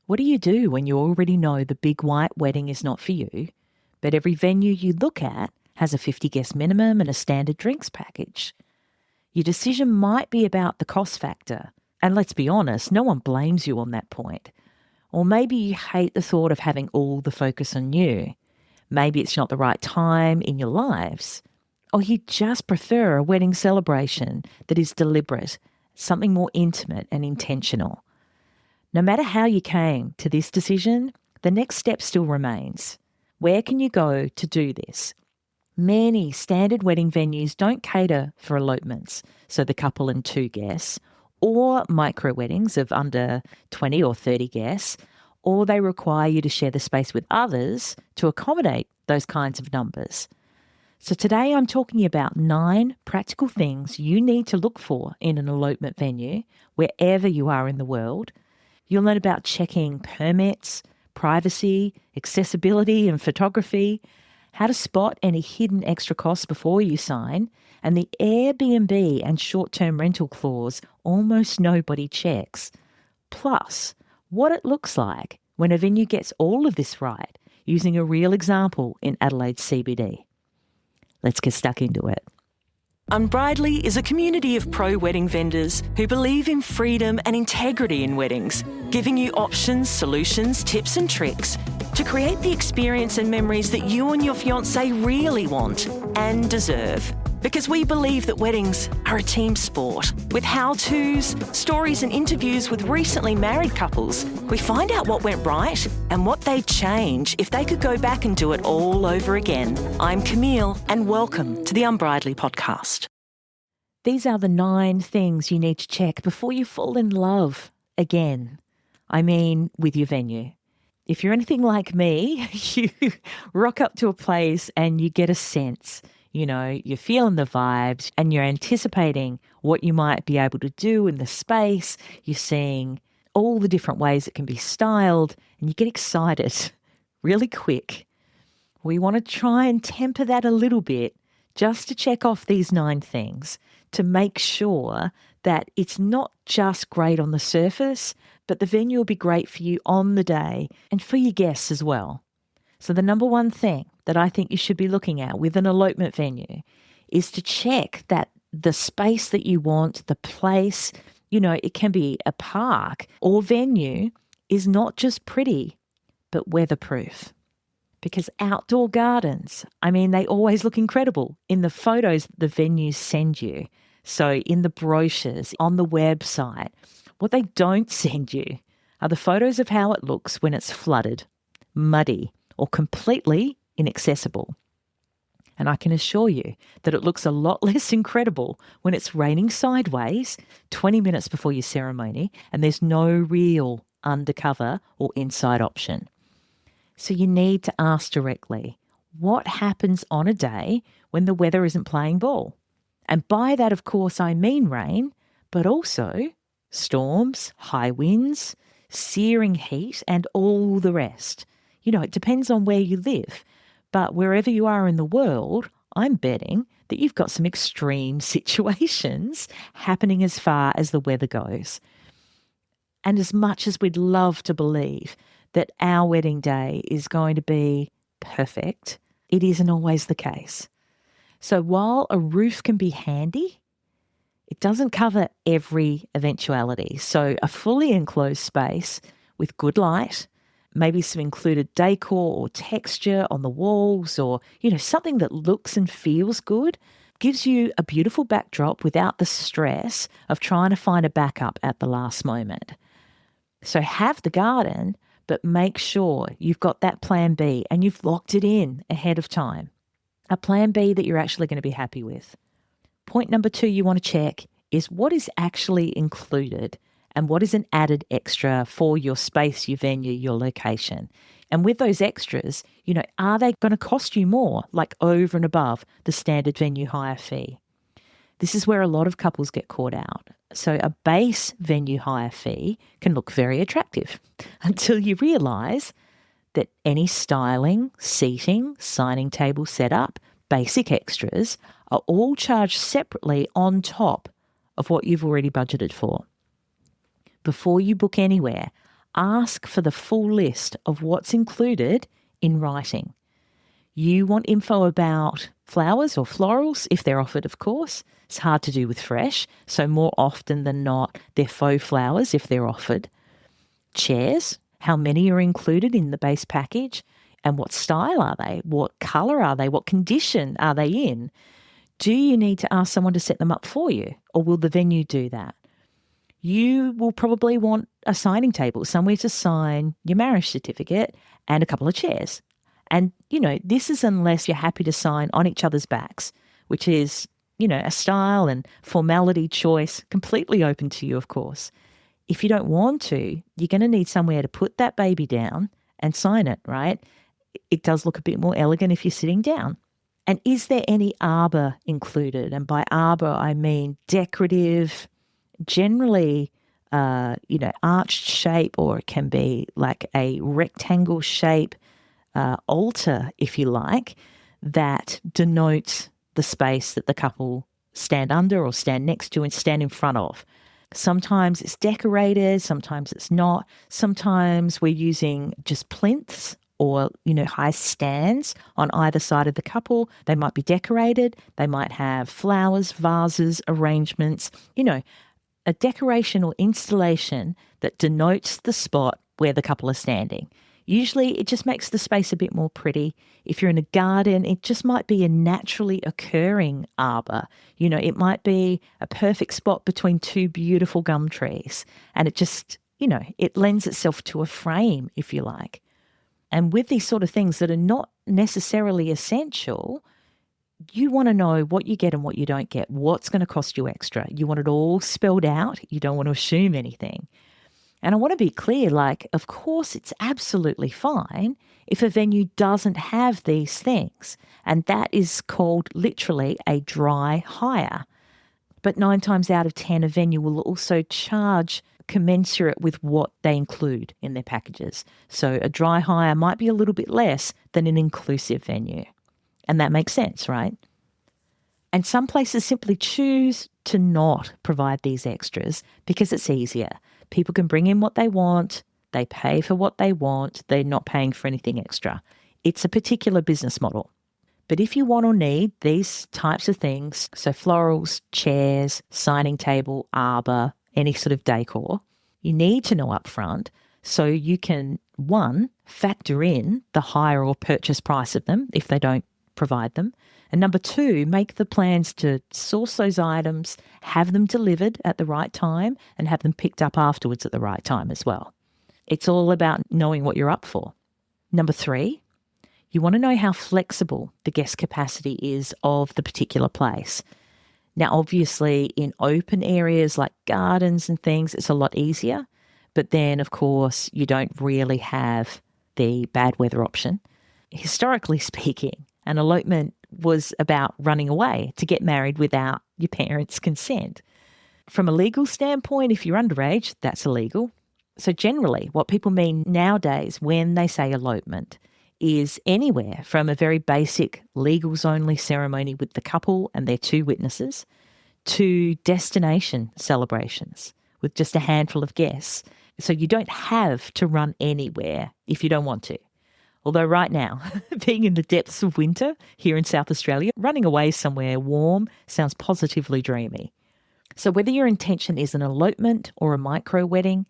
What do you do when you already know the big white wedding is not for you, but every venue you look at has a 50 guest minimum and a standard drinks package? Your decision might be about the cost factor. And let's be honest, no one blames you on that point. Or maybe you hate the thought of having all the focus on you. Maybe it's not the right time in your lives. Or you just prefer a wedding celebration that is deliberate, something more intimate and intentional. No matter how you came to this decision, the next step still remains. Where can you go to do this? Many standard wedding venues don't cater for elopements, so the couple and 2 guests, or micro weddings of under 20 or 30 guests, or they require you to share the space with others to accommodate those kinds of numbers. So today I'm talking about 9 practical things you need to look for in an elopement venue, wherever you are in the world. You'll learn about checking permits, privacy, accessibility and photography, how to spot any hidden extra costs before you sign, and the Airbnb and short-term rental clause almost nobody checks. Plus, what it looks like when a venue gets all of this right, using a real example in Adelaide CBD. Let's get stuck into it. Unbridely is a community of pro-wedding vendors who believe in freedom and integrity in weddings, giving you options, solutions, tips and tricks to create the experience and memories that you and your fiancé really want and deserve. Because we believe that weddings are a team sport. With how-tos, stories and interviews with recently married couples, we find out what went right and what they'd change if they could go back and do it all over again. I'm Camille and welcome to the Unbridely podcast. These are the 9 things you need to check before you fall in love again. I mean, with your venue. If you're anything like me, you rock up to a place and you get a sense. You know, you're feeling the vibes and you're anticipating what you might be able to do in the space. You're seeing all the different ways it can be styled and you get excited really quick. We want to try and temper that a little bit just to check off these 9 things to make sure that it's not just great on the surface, but the venue will be great for you on the day and for your guests as well. So the number one thing that I think you should be looking at with an elopement venue is to check that the space that you want, the place, you know, it can be a park or venue, is not just pretty, but weatherproof. Because outdoor gardens, I mean, they always look incredible in the photos the venues send you. So in the brochures, on the website, what they don't send you are the photos of how it looks when it's flooded, muddy, or completely inaccessible. And I can assure you that it looks a lot less incredible when it's raining sideways 20 minutes before your ceremony and there's no real undercover or inside option. So you need to ask directly, what happens on a day when the weather isn't playing ball? And by that, of course, I mean rain, but also storms, high winds, searing heat, and all the rest. You know, it depends on where you live, but wherever you are in the world, I'm betting that you've got some extreme situations happening as far as the weather goes. And as much as we'd love to believe that our wedding day is going to be perfect, it isn't always the case. So while a roof can be handy, it doesn't cover every eventuality. So a fully enclosed space with good light, maybe some included decor or texture on the walls or, you know, something that looks and feels good, gives you a beautiful backdrop without the stress of trying to find a backup at the last moment. So have the garden, but make sure you've got that plan B and you've locked it in ahead of time. A plan B that you're actually going to be happy with. Point number 2 you want to check is what is actually included and what is an added extra for your space, your venue, your location. And with those extras, you know, are they going to cost you more, like over and above the standard venue hire fee? This is where a lot of couples get caught out. So a base venue hire fee can look very attractive until you realise that any styling, seating, signing table setup, basic extras are all charged separately on top of what you've already budgeted for. Before you book anywhere, ask for the full list of what's included in writing. You want info about flowers or florals, if they're offered, of course. It's hard to do with fresh, so more often than not, they're faux flowers if they're offered. Chairs, how many are included in the base package, and what style are they? What colour are they? What condition are they in? Do you need to ask someone to set them up for you, or will the venue do that? You will probably want a signing table, somewhere to sign your marriage certificate, and a couple of chairs. And, this is unless you're happy to sign on each other's backs, which is, a style and formality choice completely open to you, of course. If you don't want to, you're going to need somewhere to put that baby down and sign it, right? It does look a bit more elegant if you're sitting down. And is there any arbor included? And by arbor, I mean decorative, generally, arched shape, or it can be like a rectangle shape altar, if you like, that denotes the space that the couple stand under or stand next to and stand in front of. Sometimes it's decorated, sometimes it's not. Sometimes we're using just plinths or, high stands on either side of the couple. They might be decorated. They might have flowers, vases, arrangements, a decoration or installation that denotes the spot where the couple are standing. Usually it just makes the space a bit more pretty. If you're in a garden, it just might be a naturally occurring arbour. It might be a perfect spot between two beautiful gum trees. And it just, it lends itself to a frame, if you like. And with these sort of things that are not necessarily essential, you want to know what you get and what you don't get, what's going to cost you extra. You want it all spelled out. You don't want to assume anything. And I want to be clear, of course, it's absolutely fine if a venue doesn't have these things. And that is called literally a dry hire. But 9 times out of 10, a venue will also charge commensurate with what they include in their packages. So a dry hire might be a little bit less than an inclusive venue. And that makes sense, right? And some places simply choose to not provide these extras because it's easier. People can bring in what they want. They pay for what they want. They're not paying for anything extra. It's a particular business model. But if you want or need these types of things, so florals, chairs, signing table, arbour, any sort of decor, you need to know up front so you can, 1, factor in the hire or purchase price of them if they don't provide them. And number 2, make the plans to source those items, have them delivered at the right time, and have them picked up afterwards at the right time as well. It's all about knowing what you're up for. Number 3, you want to know how flexible the guest capacity is of the particular place. Now, obviously, in open areas like gardens and things, it's a lot easier. But then, of course, you don't really have the bad weather option. Historically speaking, an elopement was about running away to get married without your parents' consent. From a legal standpoint, if you're underage, that's illegal. So generally, what people mean nowadays when they say elopement is anywhere from a very basic legals-only ceremony with the couple and their 2 witnesses to destination celebrations with just a handful of guests. So you don't have to run anywhere if you don't want to. Although right now, being in the depths of winter here in South Australia, running away somewhere warm sounds positively dreamy. So whether your intention is an elopement or a micro wedding,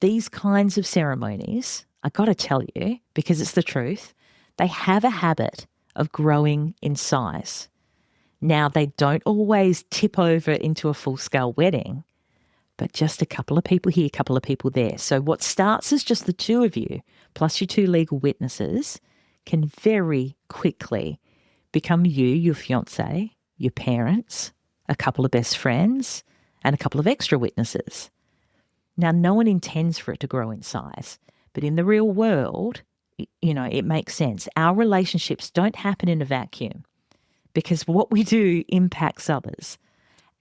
these kinds of ceremonies, I got to tell you, because it's the truth, they have a habit of growing in size. Now, they don't always tip over into a full-scale wedding, but just a couple of people here, a couple of people there. So what starts as just the 2 of you, plus your 2 legal witnesses, can very quickly become you, your fiancé, your parents, a couple of best friends, and a couple of extra witnesses. Now, no one intends for it to grow in size, but in the real world, it makes sense. Our relationships don't happen in a vacuum because what we do impacts others.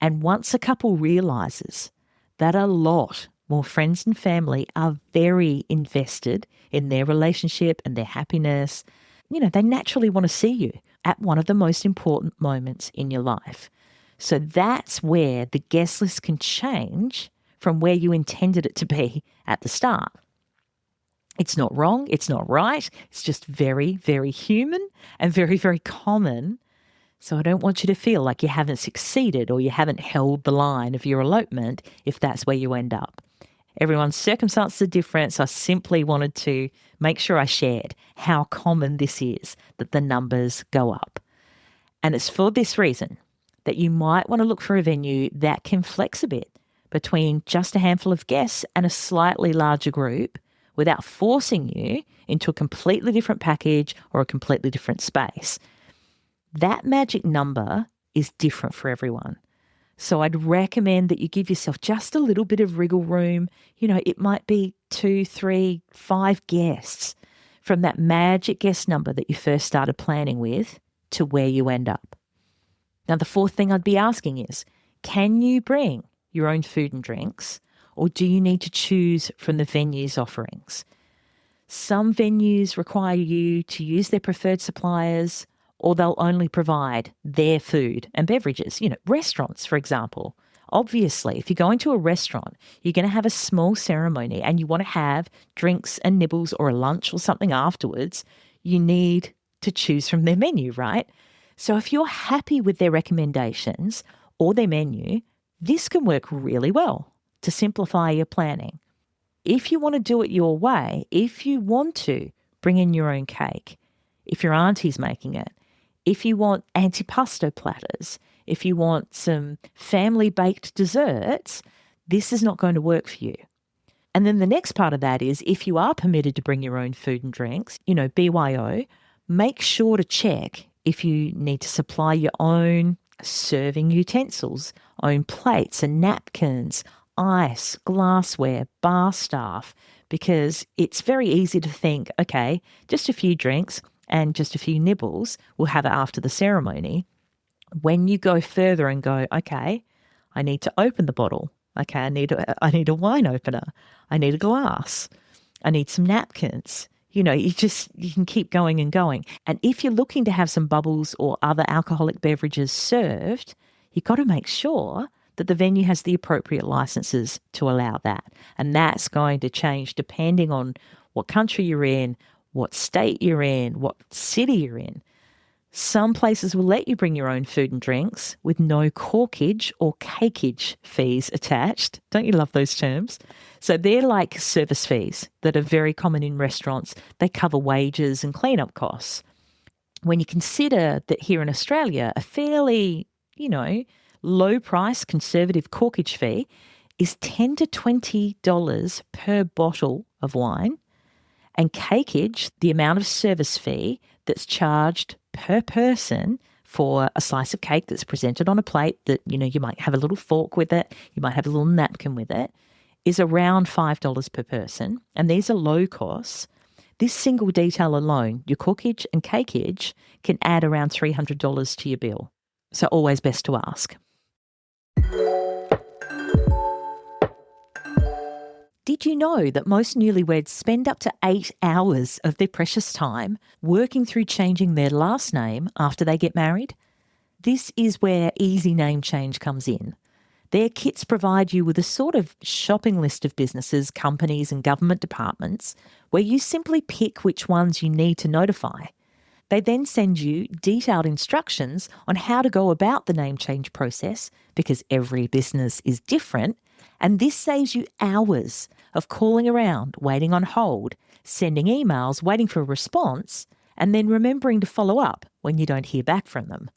And once a couple realises that a lot more friends and family are very invested in their relationship and their happiness, they naturally want to see you at one of the most important moments in your life. So that's where the guest list can change from where you intended it to be at the start. It's not wrong. It's not right. It's just very, very human and very, very common. So I don't want you to feel like you haven't succeeded or you haven't held the line of your elopement if that's where you end up. Everyone's circumstances are different, so I simply wanted to make sure I shared how common this is, that the numbers go up. And it's for this reason that you might want to look for a venue that can flex a bit between just a handful of guests and a slightly larger group without forcing you into a completely different package or a completely different space. That magic number is different for everyone. So I'd recommend that you give yourself just a little bit of wriggle room. You know, it might be 2, 3, 5 guests from that magic guest number that you first started planning with to where you end up. Now, the fourth thing I'd be asking is, can you bring your own food and drinks, or do you need to choose from the venue's offerings? Some venues require you to use their preferred suppliers, or they'll only provide their food and beverages. You know, restaurants, for example. Obviously, if you're going to a restaurant, you're going to have a small ceremony and you want to have drinks and nibbles or a lunch or something afterwards, you need to choose from their menu, right? So if you're happy with their recommendations or their menu, this can work really well to simplify your planning. If you want to do it your way, if you want to bring in your own cake, if your auntie's making it, if you want antipasto platters, if you want some family-baked desserts, this is not going to work for you. And then the next part of that is if you are permitted to bring your own food and drinks, you know, BYO, make sure to check if you need to supply your own serving utensils, own plates and napkins, ice, glassware, bar staff, because it's very easy to think, okay, just a few drinks and just a few nibbles, we'll have it after the ceremony. When you go further and go, okay, I need to open the bottle. Okay, I need a wine opener. I need a glass. I need some napkins. You know, you can keep going and going. And if you're looking to have some bubbles or other alcoholic beverages served, you've got to make sure that the venue has the appropriate licenses to allow that. And that's going to change depending on what country you're in, what state you're in, what city you're in. Some places will let you bring your own food and drinks with no corkage or cakeage fees attached. Don't you love those terms? So they're like service fees that are very common in restaurants. They cover wages and cleanup costs. When you consider that here in Australia, a fairly, low price conservative corkage fee is $10 to $20 per bottle of wine, and cakeage, the amount of service fee that's charged per person for a slice of cake that's presented on a plate that, you might have a little fork with it, you might have a little napkin with it, is around $5 per person. And these are low costs. This single detail alone, your corkage and cakeage, can add around $300 to your bill. So always best to ask. Did you know that most newlyweds spend up to 8 hours of their precious time working through changing their last name after they get married? This is where easy name change comes in. Their kits provide you with a sort of shopping list of businesses, companies and government departments where you simply pick which ones you need to notify. They then send you detailed instructions on how to go about the name change process because every business is different. And this saves you hours of calling around, waiting on hold, sending emails, waiting for a response, and then remembering to follow up when you don't hear back from them.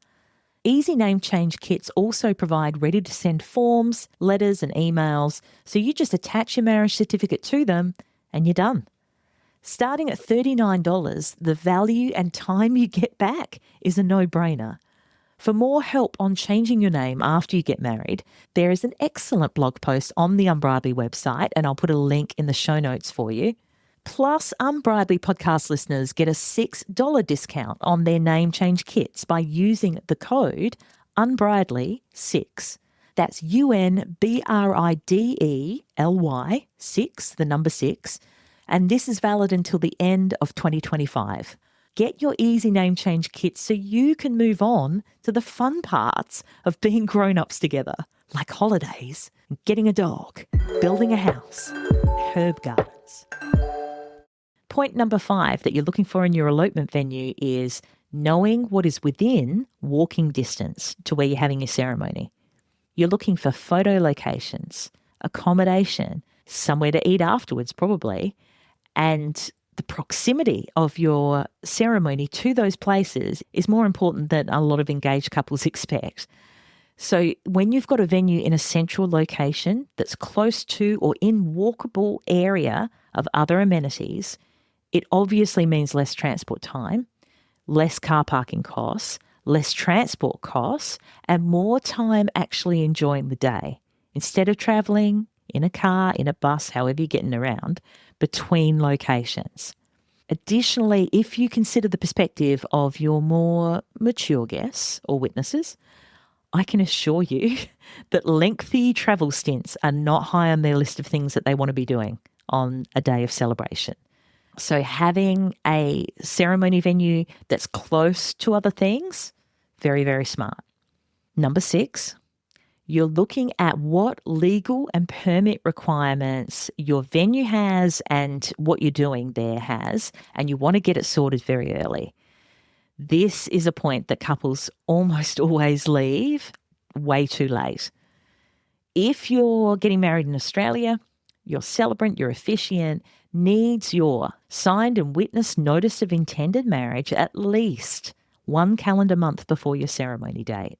Easy name change kits also provide ready-to-send forms, letters and emails, so you just attach your marriage certificate to them and you're done. Starting at $39, the value and time you get back is a no-brainer. For more help on changing your name after you get married, there is an excellent blog post on the Unbridely website, and I'll put a link in the show notes for you. Plus, Unbridely podcast listeners get a $6 discount on their name change kits by using the code Unbridely6. That's UNBRIDELY 6, the number 6, and this is valid until the end of 2025. Get your easy name change kit so you can move on to the fun parts of being grown-ups together, like holidays, getting a dog, building a house, herb gardens. Point number 5 that you're looking for in your elopement venue is knowing what is within walking distance to where you're having your ceremony. You're looking for photo locations, accommodation, somewhere to eat afterwards probably, and the proximity of your ceremony to those places is more important than a lot of engaged couples expect. So when you've got a venue in a central location that's close to or in walkable area of other amenities, it obviously means less transport time, less car parking costs, less transport costs, and more time actually enjoying the day. Instead of travelling in a car, in a bus, however you're getting around, between locations. Additionally, if you consider the perspective of your more mature guests or witnesses, I can assure you that lengthy travel stints are not high on their list of things that they want to be doing on a day of celebration. So having a ceremony venue that's close to other things, very, very smart. Number 6, you're looking at what legal and permit requirements your venue has and what you're doing there has, and you want to get it sorted very early. This is a point that couples almost always leave way too late. If you're getting married in Australia, your celebrant, your officiant, needs your signed and witnessed notice of intended marriage at least 1 calendar month before your ceremony date.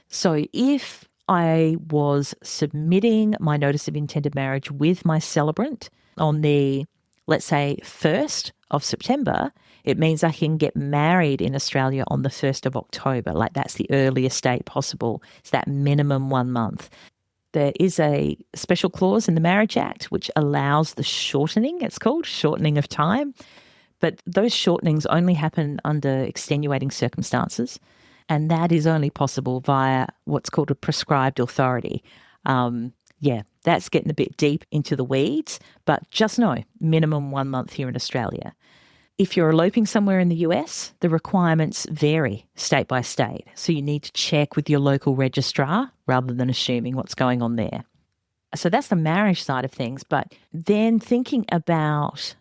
So if I was submitting my notice of intended marriage with my celebrant on the, let's say, 1st of September, it means I can get married in Australia on the 1st of October. Like that's the earliest date possible. It's that minimum 1 month. There is a special clause in the Marriage Act which allows the shortening, it's called shortening of time, but those shortenings only happen under extenuating circumstances, and that is only possible via what's called a prescribed authority. That's getting a bit deep into the weeds, but just know, minimum 1 month here in Australia. If you're eloping somewhere in the US, the requirements vary state by state. So you need to check with your local registrar rather than assuming what's going on there. So that's the marriage side of things. But then thinking about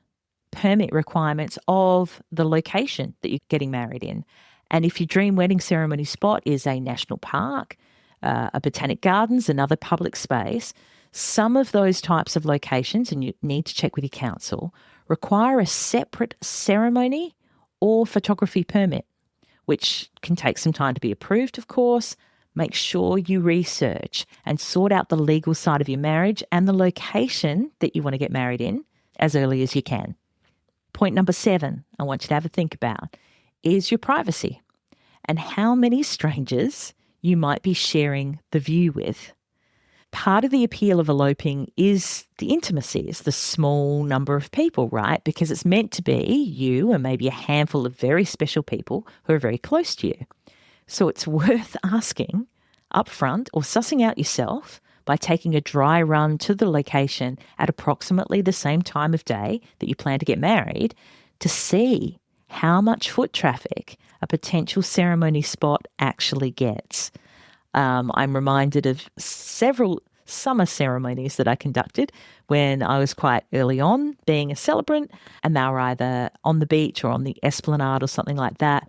permit requirements of the location that you're getting married in. And if your dream wedding ceremony spot is a national park, a botanic gardens, another public space, some of those types of locations, and you need to check with your council, require a separate ceremony or photography permit, which can take some time to be approved, of course. Make sure you research and sort out the legal side of your marriage and the location that you want to get married in as early as you can. Point number 7, I want you to have a think about, is your privacy and how many strangers you might be sharing the view with. Part of the appeal of eloping is the intimacy, it's the small number of people, right? Because it's meant to be you and maybe a handful of very special people who are very close to you. So it's worth asking up front or sussing out yourself by taking a dry run to the location at approximately the same time of day that you plan to get married to see how much foot traffic a potential ceremony spot actually gets. I'm reminded of several summer ceremonies that I conducted when I was quite early on being a celebrant, and they were either on the beach or on the esplanade or something like that.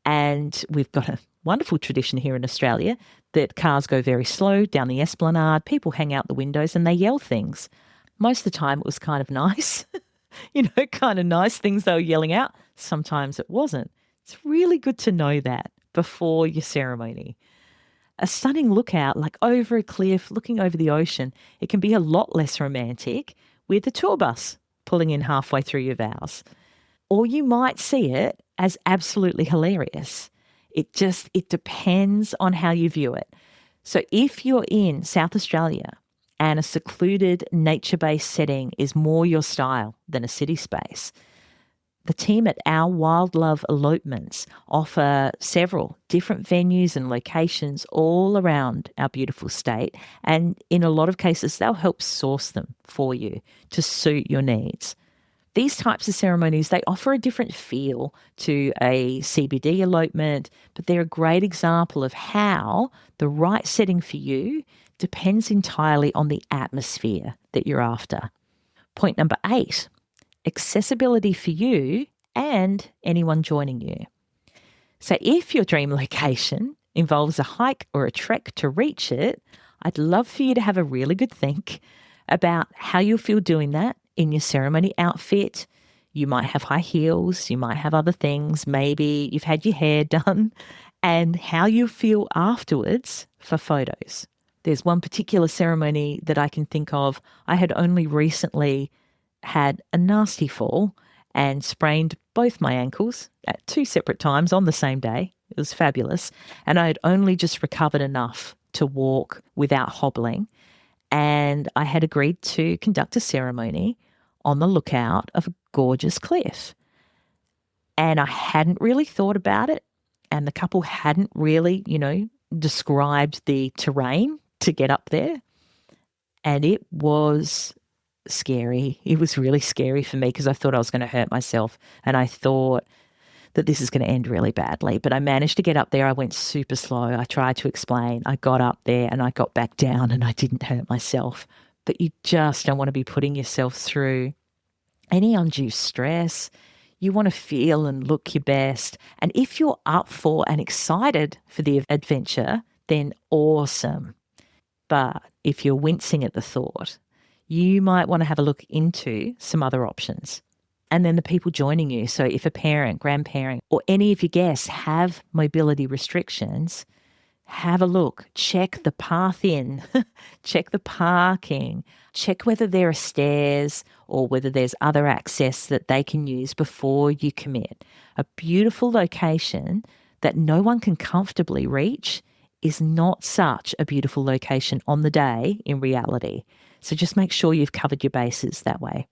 And we've got a wonderful tradition here in Australia that cars go very slow down the esplanade, people hang out the windows and they yell things. Most of the time it was kind of nice, kind of nice things they were yelling out. Sometimes it wasn't. It's really good to know that before your ceremony. A stunning lookout, like over a cliff, looking over the ocean, it can be a lot less romantic with a tour bus pulling in halfway through your vows. Or you might see it as absolutely hilarious. It depends on how you view it. So if you're in South Australia and a secluded nature-based setting is more your style than a city space, the team at Our Wild Love Elopements offer several different venues and locations all around our beautiful state, and in a lot of cases they'll help source them for you to suit your needs. These types of ceremonies, they offer a different feel to a CBD elopement, but they're a great example of how the right setting for you depends entirely on the atmosphere that you're after. Point number 8, accessibility for you and anyone joining you. So if your dream location involves a hike or a trek to reach it, I'd love for you to have a really good think about how you'll feel doing that in your ceremony outfit. You might have high heels, you might have other things, maybe you've had your hair done, and how you feel afterwards for photos. There's one particular ceremony that I can think of. I had only recently had a nasty fall and sprained both my ankles at 2 separate times on the same day. It was fabulous. And I had only just recovered enough to walk without hobbling. And I had agreed to conduct a ceremony on the lookout of a gorgeous cliff. And I hadn't really thought about it. And the couple hadn't really, described the terrain to get up there. And it was scary. It was really scary for me because I thought I was going to hurt myself. And I thought that this is going to end really badly. But I managed to get up there. I went super slow. I tried to explain. I got up there and I got back down and I didn't hurt myself. But you just don't want to be putting yourself through any undue stress. You want to feel and look your best. And if you're up for and excited for the adventure, then awesome. But if you're wincing at the thought, you might want to have a look into some other options. And then the people joining you. So if a parent, grandparent, or any of your guests have mobility restrictions, have a look. Check the path in. Check the parking. Check whether there are stairs or whether there's other access that they can use before you commit. A beautiful location that no one can comfortably reach is not such a beautiful location on the day in reality. So just make sure you've covered your bases that way.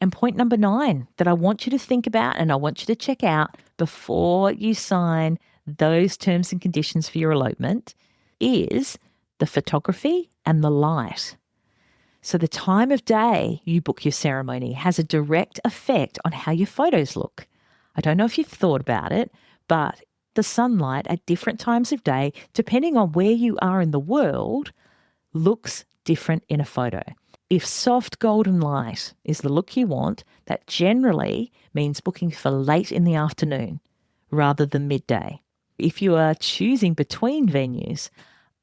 And point number 9 that I want you to think about and I want you to check out before you sign those terms and conditions for your elopement is the photography and the light. So the time of day you book your ceremony has a direct effect on how your photos look. I don't know if you've thought about it, but the sunlight at different times of day, depending on where you are in the world, looks different in a photo. If soft golden light is the look you want, that generally means booking for late in the afternoon rather than midday. If you are choosing between venues,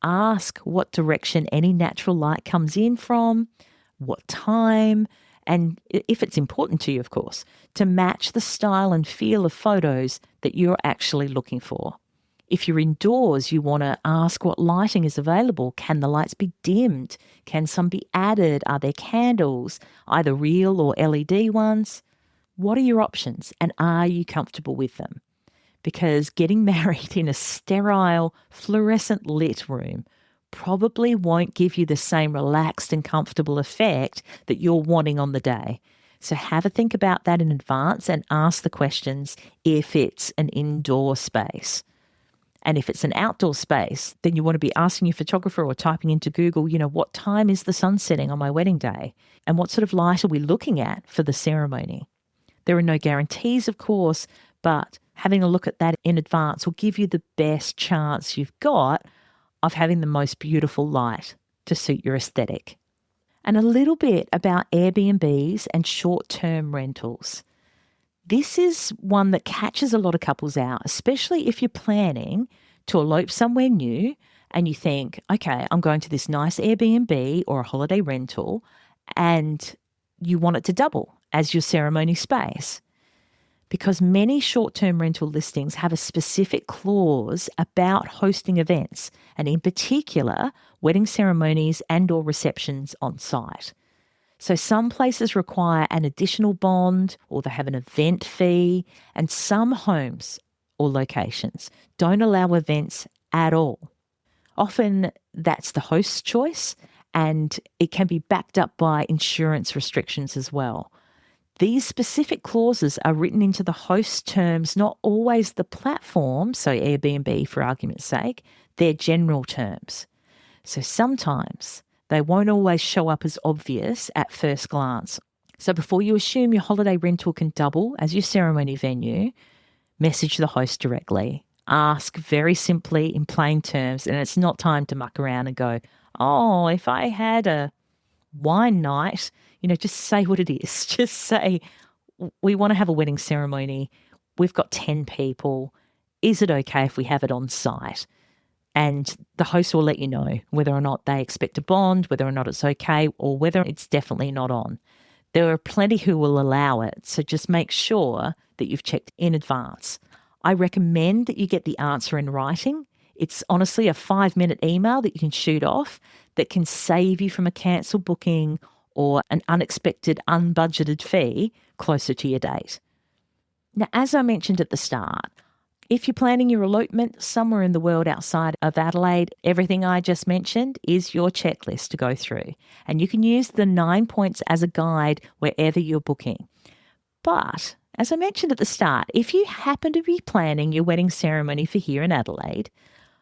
ask what direction any natural light comes in from, what time, and if it's important to you, of course, to match the style and feel of photos that you're actually looking for. If you're indoors, you want to ask what lighting is available. Can the lights be dimmed? Can some be added? Are there candles, either real or LED ones? What are your options and are you comfortable with them? Because getting married in a sterile, fluorescent lit room probably won't give you the same relaxed and comfortable effect that you're wanting on the day. So have a think about that in advance and ask the questions if it's an indoor space. And if it's an outdoor space, then you want to be asking your photographer or typing into Google, what time is the sun setting on my wedding day? And what sort of light are we looking at for the ceremony? There are no guarantees, of course, but having a look at that in advance will give you the best chance you've got of having the most beautiful light to suit your aesthetic. And a little bit about Airbnbs and short-term rentals. This is one that catches a lot of couples out, especially if you're planning to elope somewhere new and you think, okay, I'm going to this nice Airbnb or a holiday rental and you want it to double as your ceremony space. Because many short-term rental listings have a specific clause about hosting events, and in particular, wedding ceremonies and or receptions on site. So some places require an additional bond or they have an event fee, and some homes or locations don't allow events at all. Often that's the host's choice, and it can be backed up by insurance restrictions as well. These specific clauses are written into the host terms, not always the platform, so Airbnb for argument's sake, they're general terms. So sometimes they won't always show up as obvious at first glance. So before you assume your holiday rental can double as your ceremony venue, message the host directly. Ask very simply in plain terms, and it's not time to muck around and go, oh, if I had a wine night, just say what it is. Just say, we want to have a wedding ceremony. We've got 10 people. Is it okay if we have it on site? And the host will let you know whether or not they expect a bond, whether or not it's okay, or whether it's definitely not on. There are plenty who will allow it, so just make sure that you've checked in advance. I recommend that you get the answer in writing. It's honestly a 5-minute email that you can shoot off that can save you from a cancelled booking or an unexpected, unbudgeted fee closer to your date. Now, as I mentioned at the start, if you're planning your elopement somewhere in the world outside of Adelaide, everything I just mentioned is your checklist to go through. And you can use the 9 points as a guide wherever you're booking. But as I mentioned at the start, if you happen to be planning your wedding ceremony for here in Adelaide,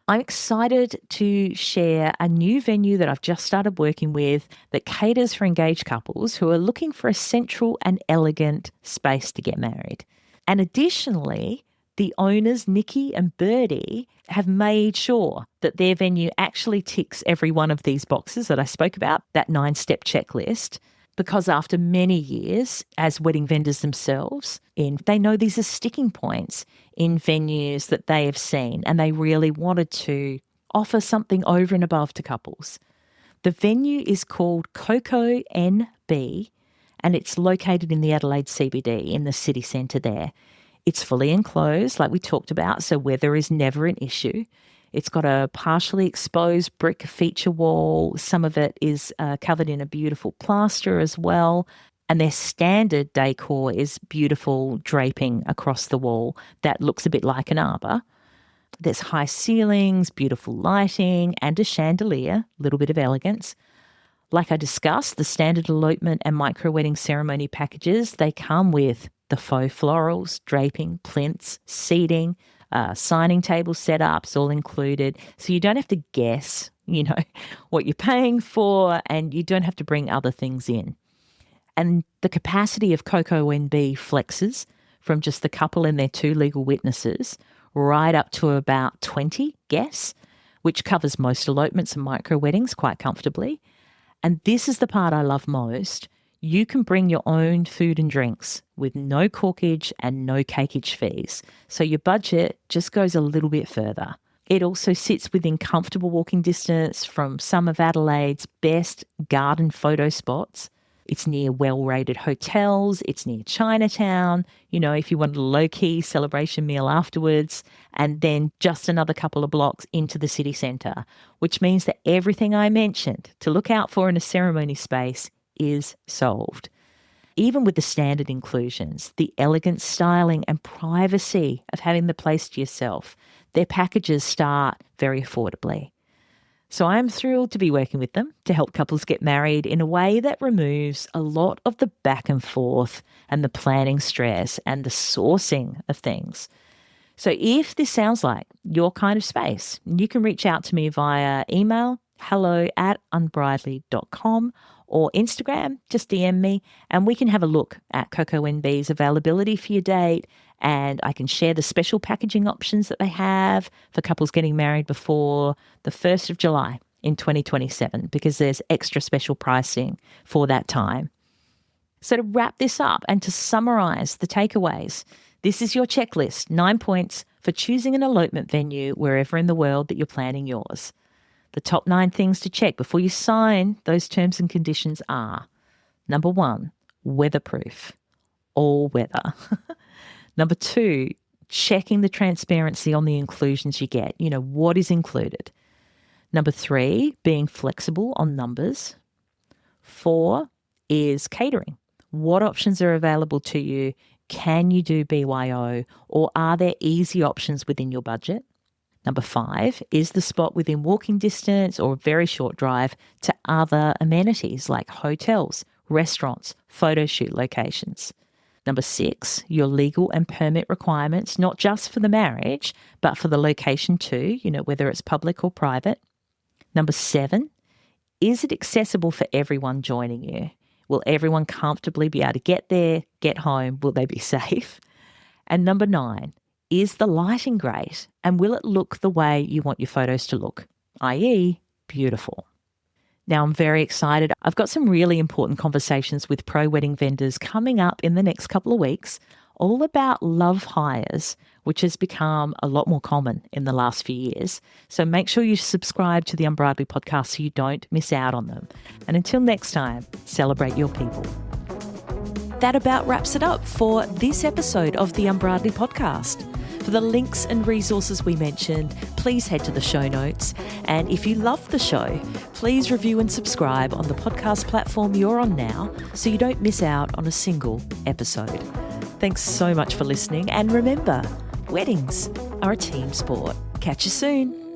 I'm excited to share a new venue that I've just started working with that caters for engaged couples who are looking for a central and elegant space to get married. And additionally, the owners, Nikki and Birdie, have made sure that their venue actually ticks every one of these boxes that I spoke about, that 9-step checklist, because after many years as wedding vendors themselves, they know these are sticking points in venues that they have seen, and they really wanted to offer something over and above to couples. The venue is called Coco NB, and it's located in the Adelaide CBD in the city centre there. It's fully enclosed, like we talked about, so weather is never an issue. It's got a partially exposed brick feature wall. Some of it is covered in a beautiful plaster as well. And their standard decor is beautiful draping across the wall that looks a bit like an arbour. There's high ceilings, beautiful lighting, and a chandelier, a little bit of elegance. Like I discussed, the standard elopement and micro-wedding ceremony packages, they come with the faux florals, draping, plinths, seating, signing table setups all included. So you don't have to guess, what you're paying for, and you don't have to bring other things in. And the capacity of Coco NB flexes from just the couple and their 2 legal witnesses right up to about 20 guests, which covers most elopements and micro-weddings quite comfortably. And this is the part I love most. You can bring your own food and drinks with no corkage and no cakeage fees. So your budget just goes a little bit further. It also sits within comfortable walking distance from some of Adelaide's best garden photo spots. It's near well-rated hotels. It's near Chinatown, if you want a low-key celebration meal afterwards, and then just another couple of blocks into the city centre, which means that everything I mentioned to look out for in a ceremony space is solved. Even with the standard inclusions, the elegant styling and privacy of having the place to yourself, their packages start very affordably. So I'm thrilled to be working with them to help couples get married in a way that removes a lot of the back and forth and the planning stress and the sourcing of things. So if this sounds like your kind of space, you can reach out to me via email, hello@unbridely.com, or Instagram, just DM me, and we can have a look at Coco NB's availability for your date, and I can share the special packaging options that they have for couples getting married before the 1st of July in 2027, because there's extra special pricing for that time. So to wrap this up and to summarise the takeaways, this is your checklist, 9 points for choosing an elopement venue wherever in the world that you're planning yours. The top 9 things to check before you sign those terms and conditions are: number 1, weatherproof, all weather. Number 2, checking the transparency on the inclusions you get, what is included. Number 3, being flexible on numbers. 4 is catering. What options are available to you? Can you do BYO, or are there easy options within your budget? Number 5, is the spot within walking distance or a very short drive to other amenities like hotels, restaurants, photo shoot locations? Number 6, your legal and permit requirements, not just for the marriage, but for the location too, whether it's public or private. Number 7, is it accessible for everyone joining you? Will everyone comfortably be able to get there, get home? Will they be safe? And number 9, is the lighting great, and will it look the way you want your photos to look, i.e. beautiful? Now, I'm very excited. I've got some really important conversations with pro wedding vendors coming up in the next couple of weeks, all about love hires, which has become a lot more common in the last few years. So make sure you subscribe to the Unbridely podcast so you don't miss out on them. And until next time, celebrate your people. That about wraps it up for this episode of the Unbridely podcast. For the links and resources we mentioned, please head to the show notes. And if you love the show, please review and subscribe on the podcast platform you're on now so you don't miss out on a single episode. Thanks so much for listening. And remember, weddings are a team sport. Catch you soon.